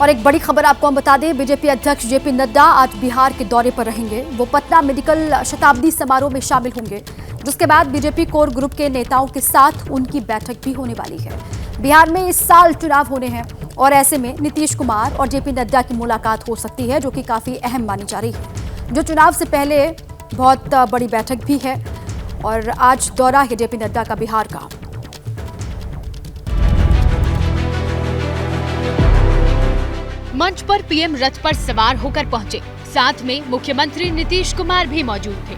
और एक बड़ी खबर आपको हम बता दें, बीजेपी अध्यक्ष जेपी नड्डा आज बिहार के दौरे पर रहेंगे। वो पटना मेडिकल शताब्दी समारोह में शामिल होंगे, जिसके बाद बीजेपी कोर ग्रुप के नेताओं के साथ उनकी बैठक भी होने वाली है। बिहार में इस साल चुनाव होने हैं और ऐसे में नीतीश कुमार और जेपी नड्डा की मुलाकात हो सकती है, जो कि काफी अहम मानी जा रही है। जो चुनाव से पहले बहुत बड़ी बैठक भी है और आज दौरा है जेपी नड्डा का बिहार का। मंच पर पीएम रथ पर सवार होकर पहुंचे, साथ में मुख्यमंत्री नीतीश कुमार भी मौजूद थे।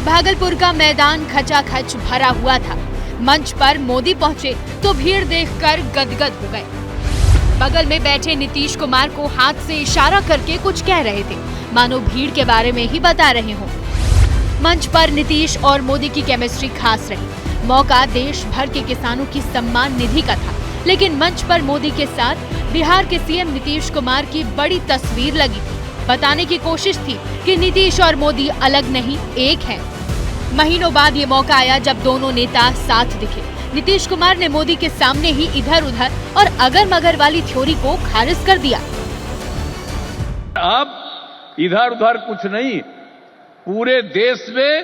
भागलपुर का मैदान खचाखच भरा हुआ था। मंच पर मोदी पहुंचे तो भीड़ देखकर गदगद हो गए। बगल में बैठे नीतीश कुमार को हाथ से इशारा करके कुछ कह रहे थे, मानो भीड़ के बारे में ही बता रहे हों। मंच पर नीतीश और मोदी की केमिस्ट्री खास रही। मौका देश भर के किसानों की सम्मान निधि का था, लेकिन मंच पर मोदी के साथ बिहार के सीएम नीतीश कुमार की बड़ी तस्वीर लगी। बताने की कोशिश थी कि नीतीश और मोदी अलग नहीं, एक हैं। महीनों बाद ये मौका आया जब दोनों नेता साथ दिखे। नीतीश कुमार ने मोदी के सामने ही इधर उधर और अगर मगर वाली थ्योरी को खारिज कर दिया। अब इधर उधर कुछ नहीं, पूरे देश में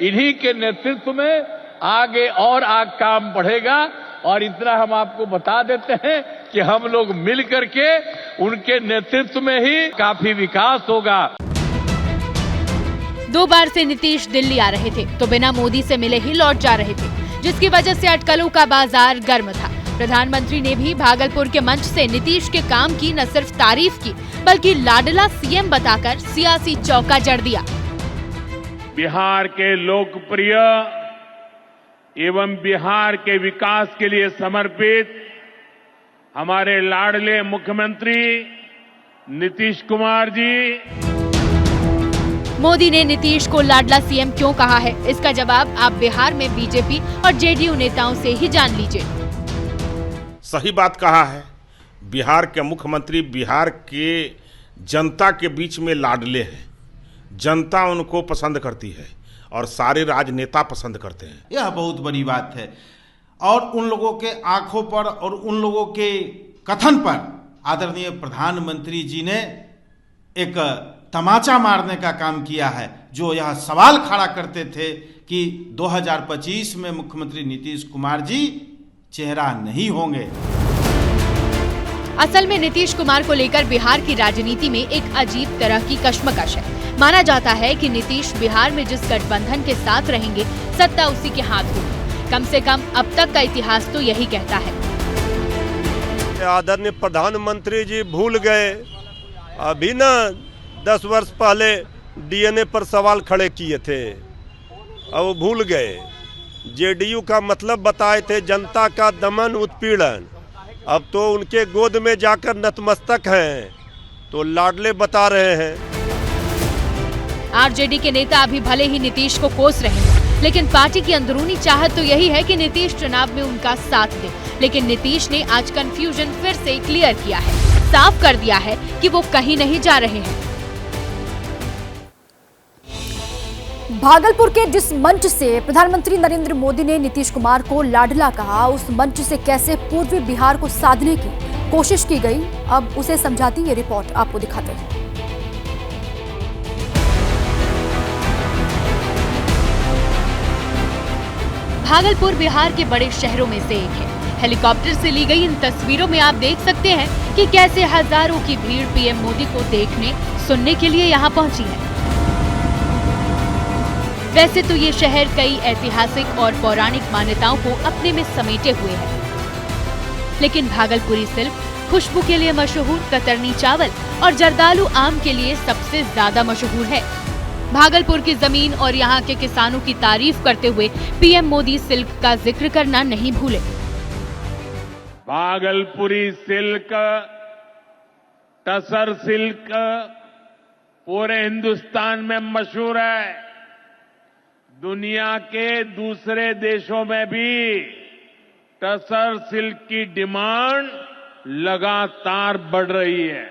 इन्हीं के नेतृत्व में आगे और काम बढ़ेगा। और इतना हम आपको बता देते हैं कि हम लोग मिल करके उनके नेतृत्व में ही काफी विकास होगा। 2 बार से नीतीश दिल्ली आ रहे थे तो बिना मोदी से मिले ही लौट जा रहे थे, जिसकी वजह से अटकलों का बाजार गर्म था। प्रधानमंत्री ने भी भागलपुर के मंच से नीतीश के काम की न सिर्फ तारीफ की, बल्कि लाडला सीएम बताकर सियासी चौका जड़ दिया। बिहार के लोकप्रिय एवं बिहार के विकास के लिए समर्पित हमारे लाडले मुख्यमंत्री नीतीश कुमार जी। मोदी ने नीतीश को लाडला सीएम क्यों कहा है, इसका जवाब आप बिहार में बीजेपी और जेडीयू नेताओं से ही जान लीजिए। सही बात कहा है। बिहार के मुख्यमंत्री बिहार के जनता के बीच में लाडले हैं। जनता उनको पसंद करती है और सारे राजनेता पसंद करते हैं। यह बहुत बड़ी बात है और उन लोगों के आंखों पर और उन लोगों के कथन पर आदरणीय प्रधानमंत्री जी ने एक तमाचा मारने का काम किया है। जो यह सवाल खड़ा करते थे कि 2025 में मुख्यमंत्री नीतीश कुमार जी चेहरा नहीं होंगे। असल में नीतीश कुमार को लेकर बिहार की राजनीति में एक अजीब तरह की कश्मकश है। माना जाता है कि नीतीश बिहार में जिस गठबंधन के साथ रहेंगे, सत्ता उसी के हाथ होगी। कम से कम अब तक का इतिहास तो यही कहता है। आदरणीय प्रधानमंत्री जी भूल गए, अभी न 10 वर्ष पहले डीएनए पर सवाल खड़े किए थे, अब वो भूल गए। जेडीयू का मतलब बताए थे जनता का दमन उत्पीड़न, अब तो उनके गोद में जाकर नतमस्तक हैं, तो लाडले बता रहे हैं। आरजेडी के नेता अभी भले ही नीतीश को कोस रहे हैं, लेकिन पार्टी की अंदरूनी चाहत तो यही है कि नीतीश चुनाव में उनका साथ दे। लेकिन नीतीश ने आज कंफ्यूजन फिर से क्लियर किया है, साफ कर दिया है कि वो कहीं नहीं जा रहे हैं। भागलपुर के जिस मंच से प्रधानमंत्री नरेंद्र मोदी ने नीतीश कुमार को लाडला कहा, उस मंच से कैसे पूर्वी बिहार को साधने की कोशिश की गई, अब उसे समझाती ये रिपोर्ट आपको दिखाते हैं। भागलपुर बिहार के बड़े शहरों में से एक है। हेलीकॉप्टर से ली गई इन तस्वीरों में आप देख सकते हैं कि कैसे हजारों की भीड़ पीएम मोदी को देखने, सुनने के लिए यहाँ पहुंची है। वैसे तो ये शहर कई ऐतिहासिक और पौराणिक मान्यताओं को अपने में समेटे हुए है, लेकिन भागलपुरी सिल्क, खुशबू के लिए मशहूर कतरनी चावल और जर्दालू आम के लिए सबसे ज्यादा मशहूर है। भागलपुर की जमीन और यहाँ के किसानों की तारीफ करते हुए पीएम मोदी सिल्क का जिक्र करना नहीं भूले। भागलपुरी सिल्क, टसर सिल्क पूरे हिंदुस्तान में मशहूर है। दुनिया के दूसरे देशों में भी टसर सिल्क की डिमांड लगातार बढ़ रही है।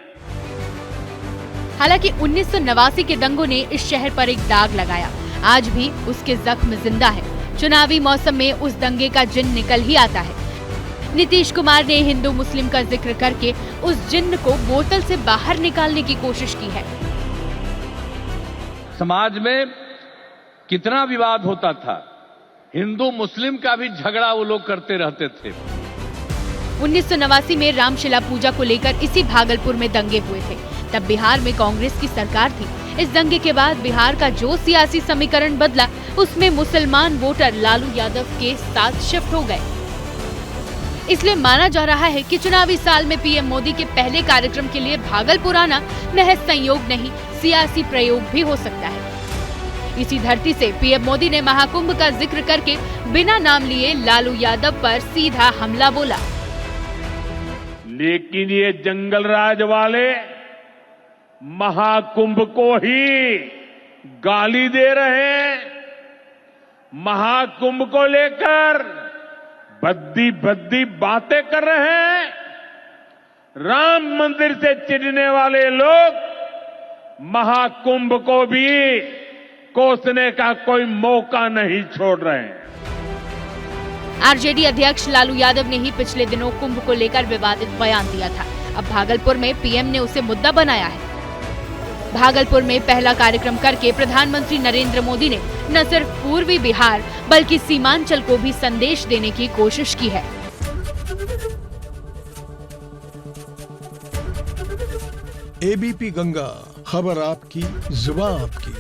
हालांकि 1989 के दंगों ने इस शहर पर एक दाग लगाया, आज भी उसके जख्म जिंदा है। चुनावी मौसम में उस दंगे का जिन निकल ही आता है। नीतीश कुमार ने हिंदू मुस्लिम का जिक्र करके उस जिन्न को बोतल से बाहर निकालने की कोशिश की है। समाज में कितना विवाद होता था, हिंदू मुस्लिम का भी झगड़ा वो लोग करते रहते थे। 1989 में रामशिला पूजा को लेकर इसी भागलपुर में दंगे हुए थे। तब बिहार में कांग्रेस की सरकार थी। इस दंगे के बाद बिहार का जो सियासी समीकरण बदला, उसमें मुसलमान वोटर लालू यादव के साथ शिफ्ट हो गए। इसलिए माना जा रहा है कि चुनावी साल में पीएम मोदी के पहले कार्यक्रम के लिए भागलपुर आना महज संयोग नहीं, सियासी प्रयोग भी हो सकता है। इसी धरती से पीएम मोदी ने महाकुंभ का जिक्र करके बिना नाम लिए लालू यादव पर सीधा हमला बोला। लेकिन ये जंगल राज वाले महाकुंभ को ही गाली दे रहे हैं। महाकुंभ को लेकर भद्दी भद्दी बातें कर रहे हैं। राम मंदिर से चिढ़ने वाले लोग महाकुंभ को भी कोसने का कोई मौका नहीं छोड़ रहे हैं। आरजेडी अध्यक्ष लालू यादव ने ही पिछले दिनों कुंभ को लेकर विवादित बयान दिया था। अब भागलपुर में पीएम ने उसे मुद्दा बनाया है। भागलपुर में पहला कार्यक्रम करके प्रधानमंत्री नरेंद्र मोदी ने न सिर्फ पूर्वी बिहार बल्कि सीमांचल को भी संदेश देने की कोशिश की है। एबीपी गंगा, खबर आपकी, जुबान आपकी।